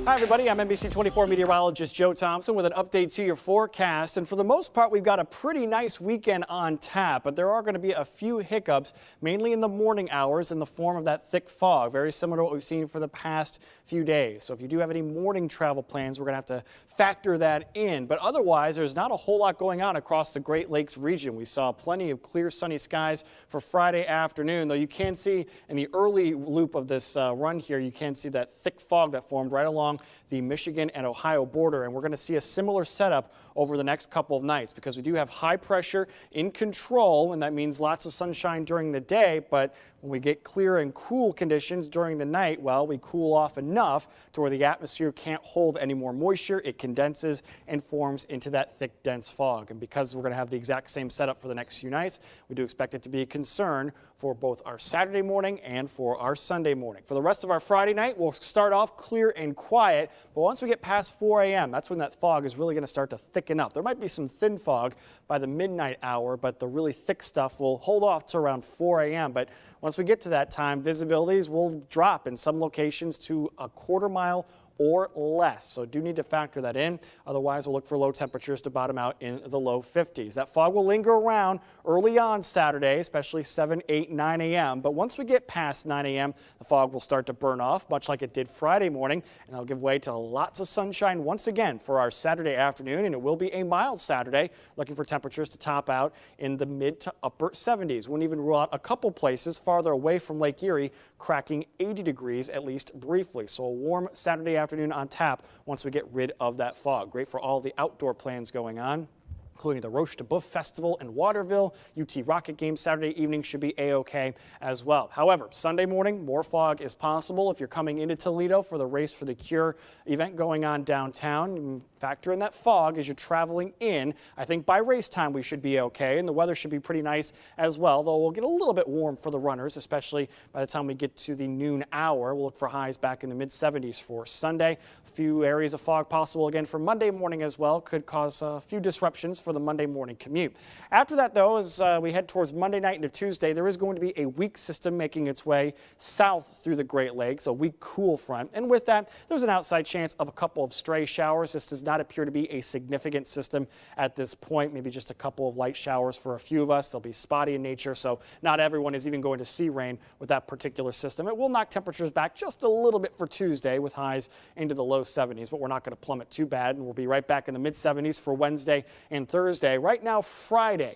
Hi, everybody. I'm NBC 24 meteorologist Joe Thompson with an update to your forecast. And for the most part, we've got a pretty nice weekend on tap, but there are going to be a few hiccups, mainly in the morning hours in the form of that thick fog, very similar to what we've seen for the past few days. So if you do have any morning travel plans, we're going to have to factor that in. But otherwise, there's not a whole lot going on across the Great Lakes region. We saw plenty of clear, sunny skies for Friday afternoon, though you can see in the early loop of this run here, you can see that thick fog that formed right along the Michigan and Ohio border, and we're going to see a similar setup over the next couple of nights because we do have high pressure in control, and that means lots of sunshine during the day, but when we get clear and cool conditions during the night, well, we cool off enough to where the atmosphere can't hold any more moisture. It condenses and forms into that thick, dense fog. And because we're going to have the exact same setup for the next few nights, we do expect it to be a concern for both our Saturday morning and for our Sunday morning. For the rest of our Friday night, we'll start off clear and quiet, but once we get past 4 a.m., that's when that fog is really going to start to thicken up. There might be some thin fog by the midnight hour, but the really thick stuff will hold off to around 4 a.m. But once we get to that time, visibilities will drop in some locations to a quarter mile or less. So do need to factor that in. Otherwise, we'll look for low temperatures to bottom out in the low 50s. That fog will linger around early on Saturday, especially 7, 8, 9 a.m. But once we get past 9 a.m., the fog will start to burn off, much like it did Friday morning, and it'll give way to lots of sunshine once again for our Saturday afternoon, and it will be a mild Saturday, looking for temperatures to top out in the mid to upper 70s. Wouldn't even rule out a couple places farther away from Lake Erie, cracking 80 degrees at least briefly. So a warm Saturday afternoon on tap once we get rid of that fog. Great for all the outdoor plans going on, including the Roche de Boeuf Festival in Waterville. UT Rocket game Saturday evening should be A-OK as well. However, Sunday morning, more fog is possible if you're coming into Toledo for the Race for the Cure event going on downtown. Factor in that fog as you're traveling in. I think by race time we should be okay, and the weather should be pretty nice as well, though we'll get a little bit warm for the runners, especially by the time we get to the noon hour. We'll look for highs back in the mid-70s for Sunday. A few areas of fog possible again for Monday morning as well. Could cause a few disruptions for the Monday morning commute. After that, though, as we head towards Monday night into Tuesday, there is going to be a weak system making its way south through the Great Lakes, a weak cool front. And with that, there's an outside chance of a couple of stray showers. This does not appear to be a significant system at this point, maybe just a couple of light showers for a few of us. They'll be spotty in nature, so not everyone is even going to see rain with that particular system. It will knock temperatures back just a little bit for Tuesday with highs into the low 70s, but we're not going to plummet too bad, and we'll be right back in the mid-70s for Wednesday and Thursday. Right now,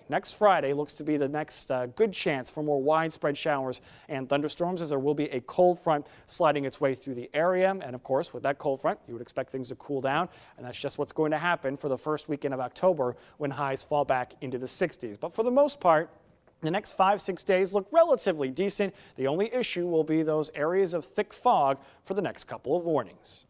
next Friday looks to be the next good chance for more widespread showers and thunderstorms, as there will be a cold front sliding its way through the area. And of course, with that cold front, you would expect things to cool down, and that's just what's going to happen for the first weekend of October when highs fall back into the 60s. But for the most part, the next 5-6 days look relatively decent. The only issue will be those areas of thick fog for the next couple of mornings.